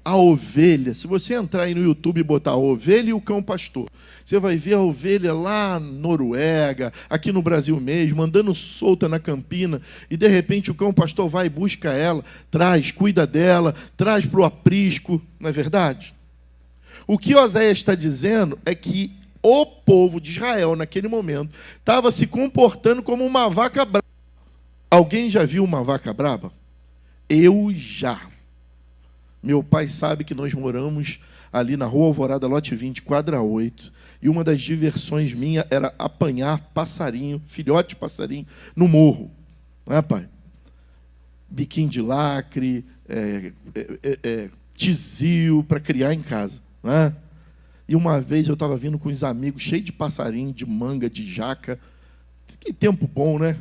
A ovelha, se você entrar aí no YouTube e botar a ovelha e o cão pastor, você vai ver a ovelha lá na Noruega, aqui no Brasil mesmo, andando solta na campina, e de repente o cão pastor vai e busca ela, traz, cuida dela, traz para o aprisco, não é verdade? O que Oséias está dizendo é que o povo de Israel, naquele momento, estava se comportando como uma vaca brava. Alguém já viu uma vaca brava? Eu já. Meu pai sabe que nós moramos ali na Rua Alvorada, lote 20, quadra 8. E uma das diversões minha era apanhar passarinho, filhote de passarinho, no morro. Não é, pai? Biquinho de lacre, tizio para criar em casa. Não é? E uma vez eu estava vindo com os amigos, cheio de passarinho, de manga, de jaca. Que tempo bom, né?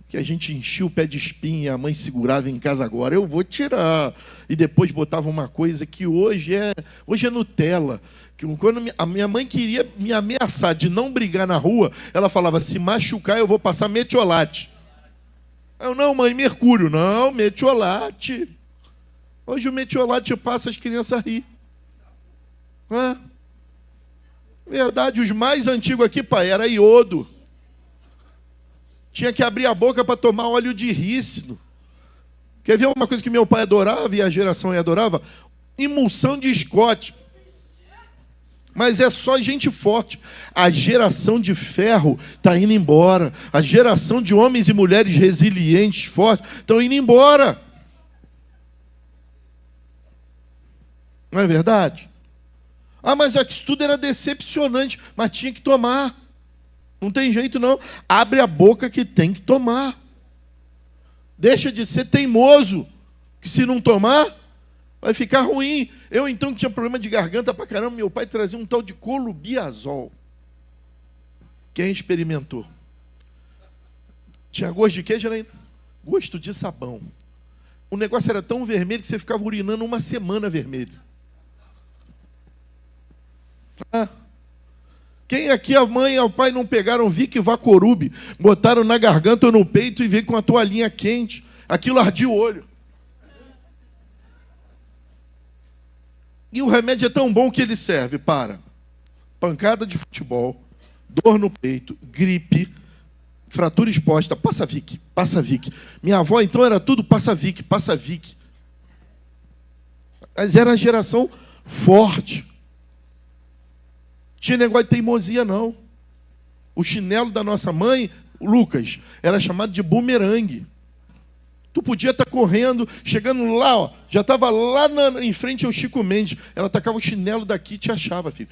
Que a gente enchia o pé de espinho e a mãe segurava em casa agora. Eu vou tirar. E depois botava uma coisa que hoje é Nutella. Que quando a minha mãe queria me ameaçar de não brigar na rua, ela falava, se machucar eu vou passar metiolate. Eu, não, mãe, mercúrio. Não, metiolate. Hoje o metiolate passa, as crianças riem. Verdade, os mais antigos aqui, pai, era iodo. Tinha que abrir a boca para tomar óleo de rícino. Quer ver uma coisa que meu pai adorava e a geração aí adorava? Emulsão de Scott. Mas é só gente forte. A geração de ferro está indo embora. A geração de homens e mulheres resilientes, fortes, estão indo embora. Não é verdade? Mas isso tudo era decepcionante, mas tinha que tomar. Não tem jeito não. Abre a boca que tem que tomar. Deixa de ser teimoso, que se não tomar, vai ficar ruim. Eu então que tinha problema de garganta pra caramba, meu pai trazia um tal de colubiazol. Quem experimentou? Tinha gosto de quê, Janaína? gosto de sabão. O negócio era tão vermelho que você ficava urinando uma semana vermelho. Ah. Quem aqui, a mãe e o pai, não pegaram Vic Vaporub, botaram na garganta ou no peito e veio com a toalhinha quente? Aquilo ardia o olho. E o remédio é tão bom que ele serve para pancada de futebol, dor no peito, gripe, fratura exposta, passa Vic, passa Vic. Minha avó, então, era tudo passa Vic, passa Vic. Mas era a geração forte. Tinha negócio de teimosia, não. O chinelo da nossa mãe, o Lucas, era chamado de bumerangue. Tu podia estar correndo, chegando lá, ó, já estava lá em frente ao Chico Mendes. Ela tacava o chinelo daqui e te achava, filho.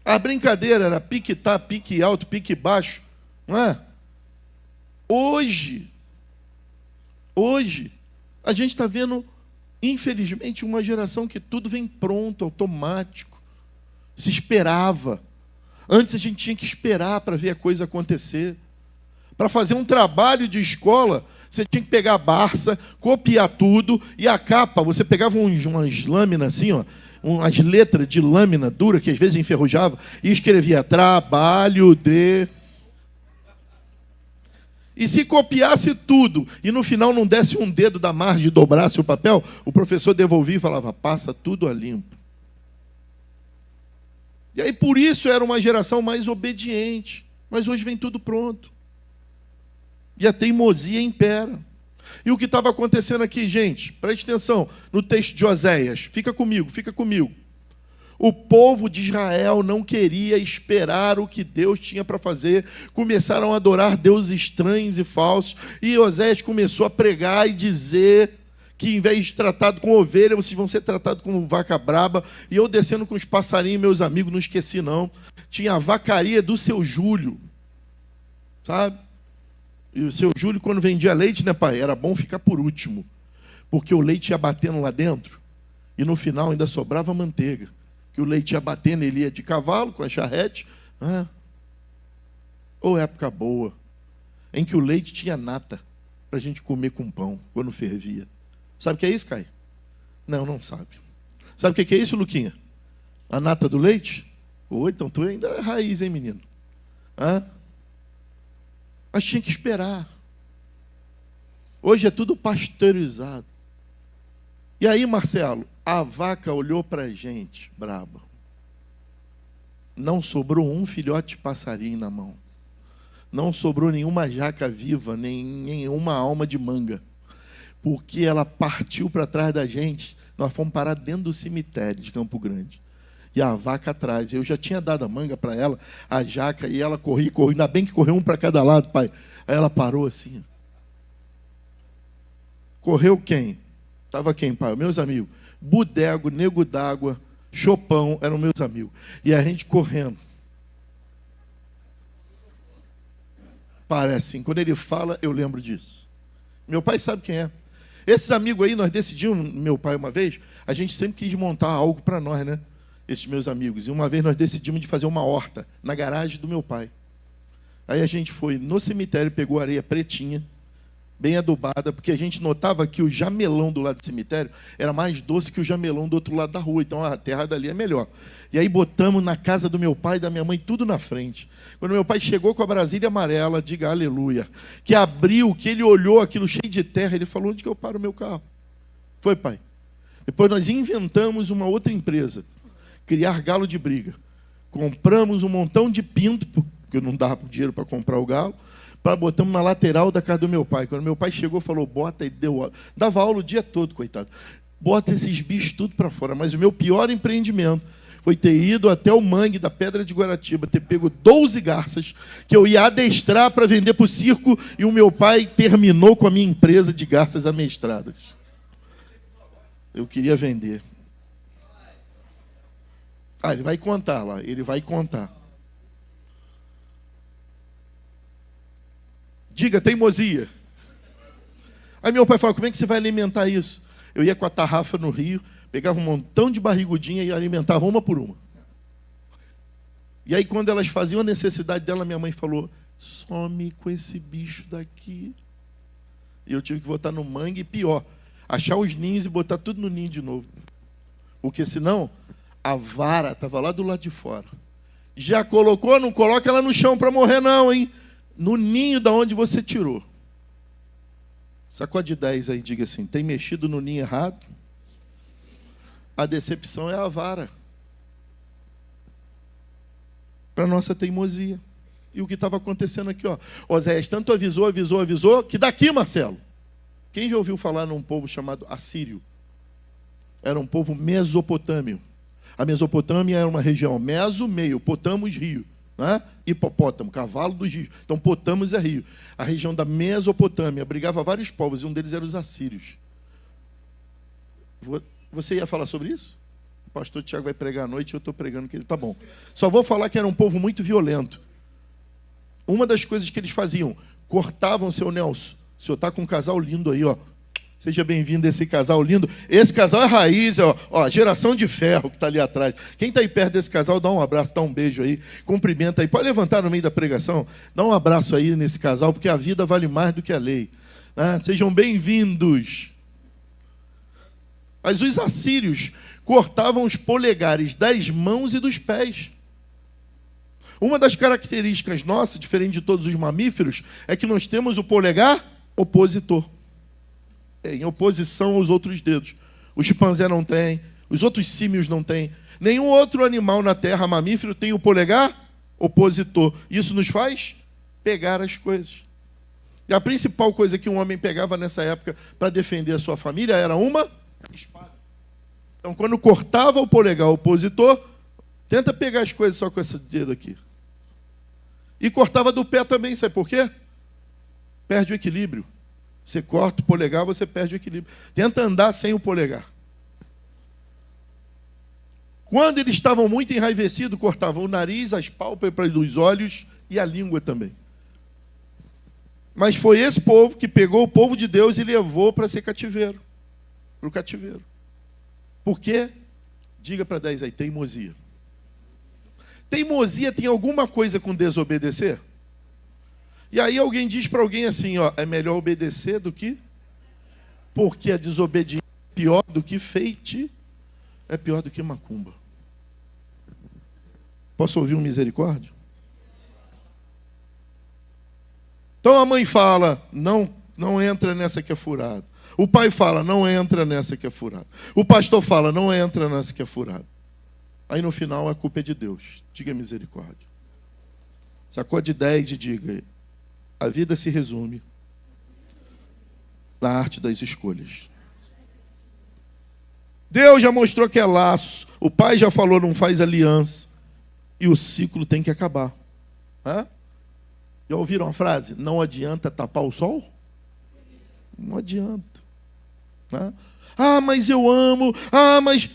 A brincadeira era pique tá, pique alto, pique baixo, não é? Hoje, a gente está vendo, infelizmente, uma geração que tudo vem pronto, automático. Se esperava. Antes a gente tinha que esperar para ver a coisa acontecer. Para fazer um trabalho de escola, você tinha que pegar a Barça, copiar tudo, e a capa, você pegava umas lâminas assim, ó, umas letras de lâmina dura, que às vezes enferrujava, e escrevia trabalho de... E se copiasse tudo, e no final não desse um dedo da margem e dobrasse o papel, o professor devolvia e falava, passa tudo a limpo. E aí, por isso, era uma geração mais obediente. Mas hoje vem tudo pronto. E a teimosia impera. E o que estava acontecendo aqui, gente? Preste atenção no texto de Oséias. Fica comigo, fica comigo. O povo de Israel não queria esperar o que Deus tinha para fazer. Começaram a adorar deuses estranhos e falsos. E Oséias começou a pregar e dizer que em vez de tratado com ovelha, vocês vão ser tratados como vaca braba. E eu descendo com os passarinhos, meus amigos, não esqueci não. Tinha a vacaria do seu Júlio. Sabe? E o seu Júlio, quando vendia leite, né, pai? Era bom ficar por último. Porque o leite ia batendo lá dentro. E no final ainda sobrava manteiga. Que o leite ia batendo, ele ia de cavalo, com a charrete. Ou época boa, em que o leite tinha nata para a gente comer com pão, quando fervia. Sabe o que é isso, Caio? Não sabe. Sabe o que é isso, Luquinha? A nata do leite? Oi, então tu ainda é raiz, hein, menino? Mas tinha que esperar. Hoje é tudo pasteurizado. E aí, Marcelo, a vaca olhou para a gente, braba. Não sobrou um filhote de passarinho na mão. Não sobrou nenhuma jaca viva, nem nenhuma alma de manga. Porque ela partiu para trás da gente, nós fomos parar dentro do cemitério de Campo Grande. E a vaca atrás. Eu já tinha dado a manga para ela, a jaca, e ela corria, ainda bem que correu um para cada lado, pai. Aí ela parou assim. Correu quem? Estava quem, pai? Meus amigos. Budego, Nego d'Água, Chopão, eram meus amigos. E a gente correndo. Parece assim, quando ele fala, eu lembro disso. Meu pai sabe quem é. Esses amigos aí, nós decidimos, meu pai uma vez, a gente sempre quis montar algo para nós, né? Esses meus amigos. E uma vez nós decidimos de fazer uma horta na garagem do meu pai. Aí a gente foi no cemitério, pegou areia pretinha, bem adubada, porque a gente notava que o jamelão do lado do cemitério era mais doce que o jamelão do outro lado da rua. Então a terra dali é melhor. E aí botamos na casa do meu pai e da minha mãe tudo na frente. Quando meu pai chegou com a Brasília amarela, diga aleluia, que abriu, que ele olhou aquilo cheio de terra, ele falou, onde que eu paro o meu carro? Foi, pai. Depois nós inventamos uma outra empresa, criar galo de briga. Compramos um montão de pinto, porque não dava dinheiro para comprar o galo, botamos na lateral da casa do meu pai. Quando meu pai chegou, falou, bota, e deu. Dava aula o dia todo, coitado. Bota esses bichos tudo para fora. Mas o meu pior empreendimento foi ter ido até o mangue da Pedra de Guaratiba, ter pego 12 garças, que eu ia adestrar para vender para o circo, e o meu pai terminou com a minha empresa de garças amestradas. Eu queria vender. Ele vai contar lá, ele vai contar. Diga, teimosia. Aí meu pai falou, como é que você vai alimentar isso? Eu ia com a tarrafa no rio, pegava um montão de barrigudinha e alimentava uma por uma. E aí, quando elas faziam a necessidade dela, minha mãe falou, some com esse bicho daqui. E eu tive que botar no mangue, e pior, achar os ninhos e botar tudo no ninho de novo. Porque senão, a vara estava lá do lado de fora. Já colocou? Não coloca ela no chão para morrer não, hein? No ninho da onde você tirou. Sacode 10 aí, diga assim, tem mexido no ninho errado? A decepção é a vara. Para nossa teimosia. E o que estava acontecendo aqui, ó. Oséias tanto avisou, que daqui, Marcelo. Quem já ouviu falar num povo chamado assírio? Era um povo mesopotâmio. A Mesopotâmia era uma região, meso, meio, potamos, rio. Né? Hipopótamo, cavalo dos rios. Então, potamos é rio. A região da Mesopotâmia abrigava vários povos, e um deles era os assírios. Você ia falar sobre isso? O pastor Tiago vai pregar à noite, eu estou pregando que ele... Tá bom. Só vou falar que era um povo muito violento. Uma das coisas que eles faziam, cortavam, seu Nelson. O senhor está com um casal lindo aí, ó. Seja bem-vindo a esse casal lindo. Esse casal é raiz, ó, geração de ferro que está ali atrás. Quem está aí perto desse casal, dá um abraço, dá um beijo aí, cumprimenta aí. Pode levantar no meio da pregação, dá um abraço aí nesse casal, porque a vida vale mais do que a lei. Né? Sejam bem-vindos. Mas os assírios cortavam os polegares das mãos e dos pés. Uma das características nossas, diferente de todos os mamíferos, é que nós temos o polegar opositor. Em oposição aos outros dedos. O chimpanzé não tem, os outros símios não têm. Nenhum outro animal na terra mamífero tem o polegar opositor. Isso nos faz pegar as coisas. E a principal coisa que um homem pegava nessa época para defender a sua família era uma espada. Então, quando cortava o polegar opositor, tenta pegar as coisas só com esse dedo aqui. E cortava do pé também, sabe por quê? Perde o equilíbrio. Você corta o polegar, você perde o equilíbrio. Tenta andar sem o polegar. Quando eles estavam muito enraivecidos, cortavam o nariz, as pálpebras dos olhos e a língua também. Mas foi esse povo que pegou o povo de Deus e levou para ser cativeiro. Para o cativeiro. Por quê? Diga para 10 aí, teimosia. Teimosia tem alguma coisa com desobedecer? E aí alguém diz para alguém assim, ó, é melhor obedecer do que... Porque a desobediência é pior do que feitiço, é pior do que macumba. Posso ouvir um misericórdia? Então a mãe fala, não entra nessa que é furado. O pai fala, não entra nessa que é furado. O pastor fala, não entra nessa que é furado. Aí no final a culpa é de Deus. Diga misericórdia. Sacode 10 e diga... A vida se resume na arte das escolhas. Deus já mostrou que é laço. O pai já falou, não faz aliança. E o ciclo tem que acabar. Hã? Já ouviram a frase? Não adianta tapar o sol? Não adianta. Hã? Ah, mas eu amo. Ah, mas...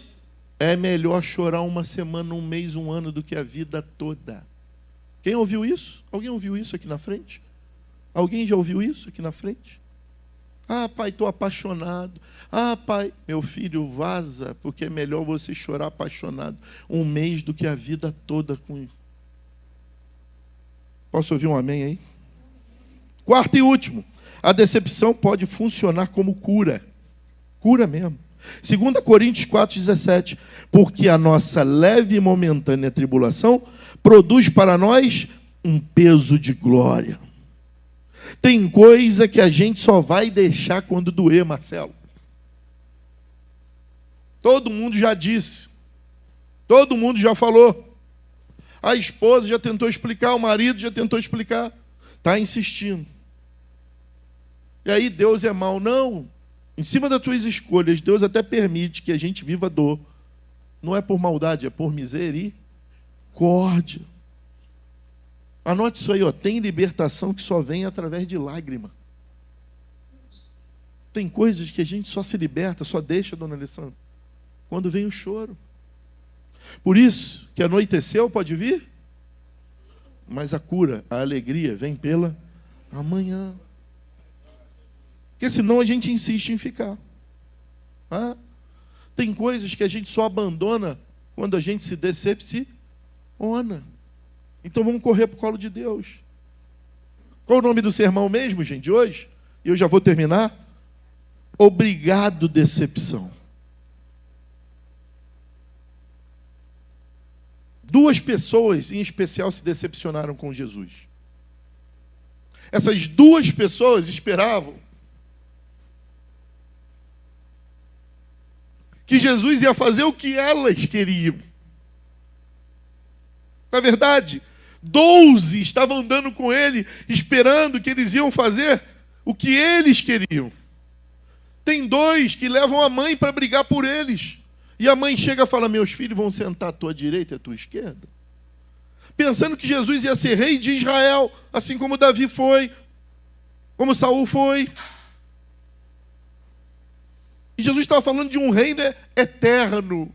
É melhor chorar uma semana, um mês, um ano do que a vida toda. Quem ouviu isso? Alguém ouviu isso aqui na frente? Alguém já ouviu isso aqui na frente? Ah, pai, estou apaixonado. Ah, pai, meu filho, vaza, porque é melhor você chorar apaixonado um mês do que a vida toda com ele. Posso ouvir um amém aí? Quarto e último, a decepção pode funcionar como cura. Cura mesmo. 2 Coríntios 4,17. Porque a nossa leve e momentânea tribulação produz para nós um peso de glória. Tem coisa que a gente só vai deixar quando doer, Marcelo. Todo mundo já disse. Todo mundo já falou. A esposa já tentou explicar, o marido já tentou explicar. Está insistindo. E aí Deus é mau. Não. Em cima das tuas escolhas, Deus até permite que a gente viva dor. Não é por maldade, é por misericórdia. Anote isso aí, ó. Tem libertação que só vem através de lágrima. Tem coisas que a gente só se liberta, só deixa, dona Alessandra, quando vem o choro. Por isso, que anoiteceu pode vir, mas a cura, a alegria vem pela amanhã. Porque senão a gente insiste em ficar. Ah, tem coisas que a gente só abandona quando a gente se decepciona. Então vamos correr para o colo de Deus. Qual o nome do sermão mesmo, gente, de hoje? E eu já vou terminar. Obrigado, decepção. Duas pessoas, em especial, se decepcionaram com Jesus. Essas duas pessoas esperavam que Jesus ia fazer o que elas queriam. Na verdade, 12 estavam andando com ele, esperando que eles iam fazer o que eles queriam. Tem 2 que levam a mãe para brigar por eles. E a mãe chega e fala: meus filhos vão sentar à tua direita e à tua esquerda. Pensando que Jesus ia ser rei de Israel, assim como Davi foi, como Saul foi. E Jesus estava falando de um reino eterno.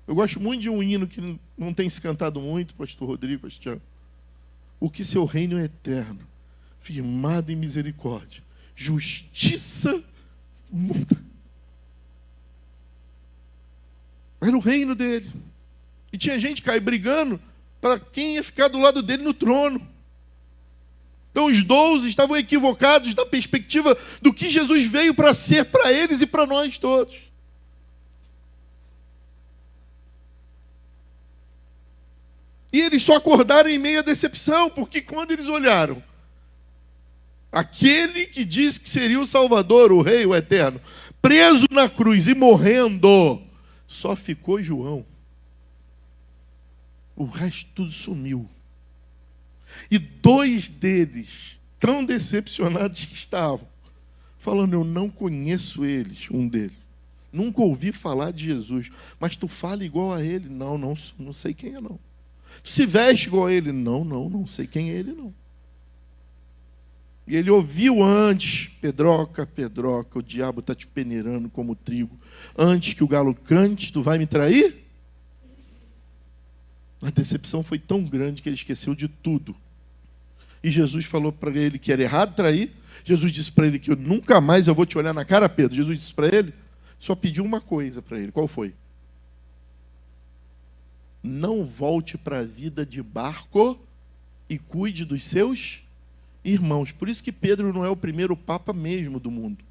Eu gosto muito de um hino que não tem se cantado muito, pastor Rodrigo, pastor Tiago. O que seu reino é eterno, firmado em misericórdia, justiça muda. Era o reino dele. E tinha gente que caía brigando para quem ia ficar do lado dele no trono. Então os 12 estavam equivocados da perspectiva do que Jesus veio para ser para eles e para nós todos. E eles só acordaram em meio à decepção, porque quando eles olharam, aquele que disse que seria o Salvador, o Rei, o Eterno, preso na cruz e morrendo, só ficou João. O resto tudo sumiu. E 2 deles, tão decepcionados que estavam, falando: eu não conheço eles, um deles. Nunca ouvi falar de Jesus. Mas tu fala igual a ele? Não sei quem é não. Tu se veste igual a ele? Não sei quem é ele não. E ele ouviu antes: Pedroca, o diabo está te peneirando como trigo. Antes que o galo cante, tu vai me trair? A decepção foi tão grande que ele esqueceu de tudo. E Jesus falou para ele que era errado trair. Jesus disse para ele que eu nunca mais eu vou te olhar na cara, Pedro. Jesus disse para ele, só pediu uma coisa para ele. Qual foi? Não volte para a vida de barco e cuide dos seus irmãos. Por isso que Pedro não é o primeiro papa mesmo do mundo.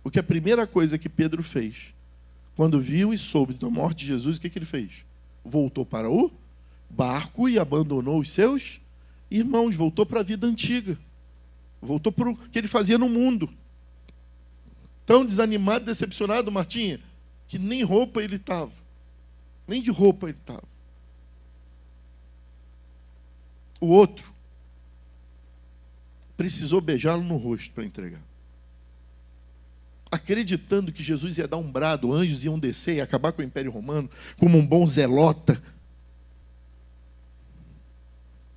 Porque a primeira coisa que Pedro fez, quando viu e soube da morte de Jesus, o que ele fez? Voltou para o barco e abandonou os seus irmãos. Voltou para a vida antiga. Voltou para o que ele fazia no mundo. Tão desanimado, decepcionado, Martinha, que nem roupa ele estava. Nem de roupa ele estava. O outro precisou beijá-lo no rosto para entregar. Acreditando que Jesus ia dar um brado, anjos iam descer e acabar com o Império Romano, como um bom zelota.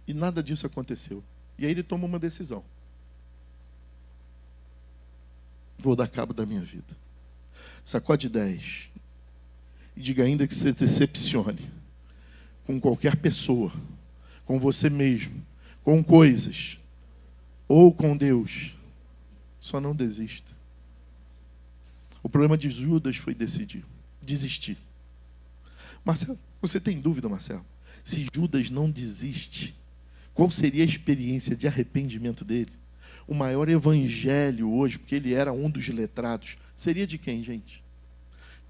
E nada disso aconteceu. E aí ele toma uma decisão. Vou dar cabo da minha vida. Sacode 10. E diga: ainda que você decepcione com qualquer pessoa, com você mesmo, com coisas, ou com Deus, só não desista. O problema de Judas foi desistir. Marcelo, você tem dúvida, Marcelo? Se Judas não desiste, qual seria a experiência de arrependimento dele? O maior evangelho hoje, porque ele era um dos letrados, seria de quem, gente?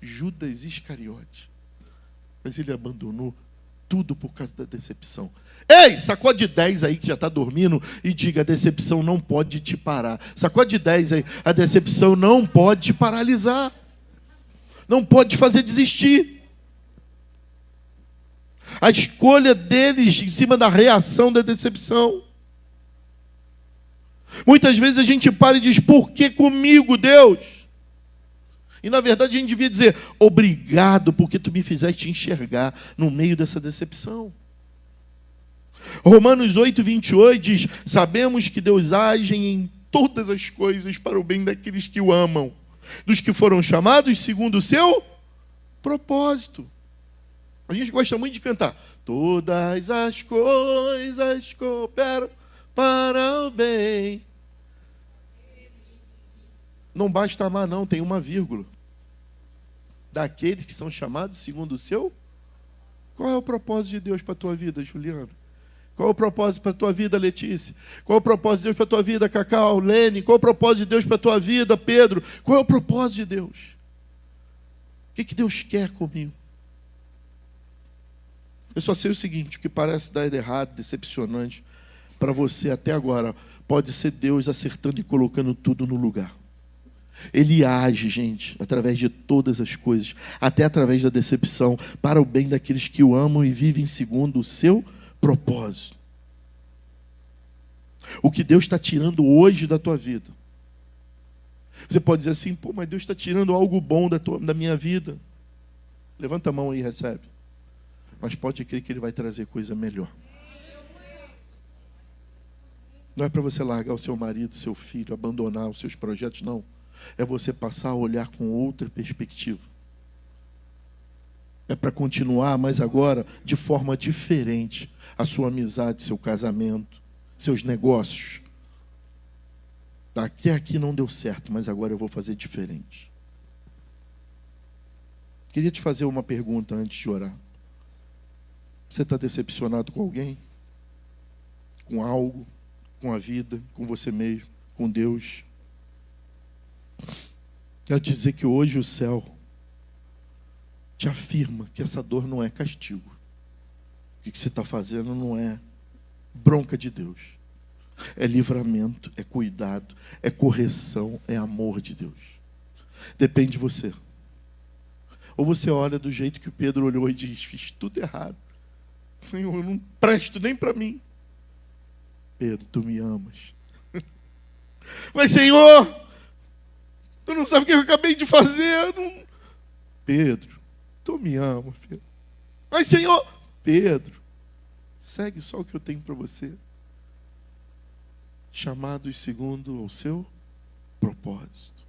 Judas Iscariote. Mas ele abandonou tudo por causa da decepção. Ei, sacode 10 aí que já está dormindo e diga: a decepção não pode te parar. Sacode 10 aí, a decepção não pode te paralisar. Não pode te fazer desistir. A escolha deles em cima da reação da decepção. Muitas vezes a gente para e diz: por que comigo, Deus? E na verdade a gente devia dizer: obrigado porque tu me fizeste enxergar no meio dessa decepção. Romanos 8:28 diz: sabemos que Deus age em todas as coisas para o bem daqueles que o amam, dos que foram chamados segundo o seu propósito. A gente gosta muito de cantar: todas as coisas cooperam para o bem. Não basta amar não, tem uma vírgula. Daqueles que são chamados segundo o seu Qual é o propósito de Deus para a tua vida, Juliana? Qual é o propósito para a tua vida, Letícia? Qual é o propósito de Deus para a tua vida, Cacau, Lene? Qual é o propósito de Deus para a tua vida, Pedro? Qual é o propósito de Deus? O que Deus quer comigo? Eu só sei o seguinte: o que parece dar errado, decepcionante para você até agora, pode ser Deus acertando e colocando tudo no lugar. Ele age, gente, através de todas as coisas, até através da decepção, para o bem daqueles que o amam e vivem segundo o seu propósito. O que Deus está tirando hoje da tua vida. Você pode dizer assim: pô, mas Deus está tirando algo bom da minha vida. Levanta a mão aí e recebe. Mas pode crer que Ele vai trazer coisa melhor. Não é para você largar o seu marido, seu filho, abandonar os seus projetos, não. É você passar a olhar com outra perspectiva. É para continuar, mas agora de forma diferente. A sua amizade, seu casamento, seus negócios. Até aqui não deu certo, mas agora eu vou fazer diferente. Queria te fazer uma pergunta antes de orar. Você está decepcionado com alguém? Com algo? Com a vida? Com você mesmo? Com Deus? Quero te dizer que hoje o céu te afirma que essa dor não é castigo. O que você está fazendo não é bronca de Deus. É livramento, é cuidado, é correção, é amor de Deus. Depende de você. Ou você olha do jeito que o Pedro olhou e diz: fiz tudo errado. Senhor, eu não presto nem para mim. Pedro, tu me amas. Mas, Senhor, tu não sabe o que eu acabei de fazer. Pedro, tu me ama, filho. Mas, Senhor, Pedro, segue só o que eu tenho para você. Chamados segundo o seu propósito.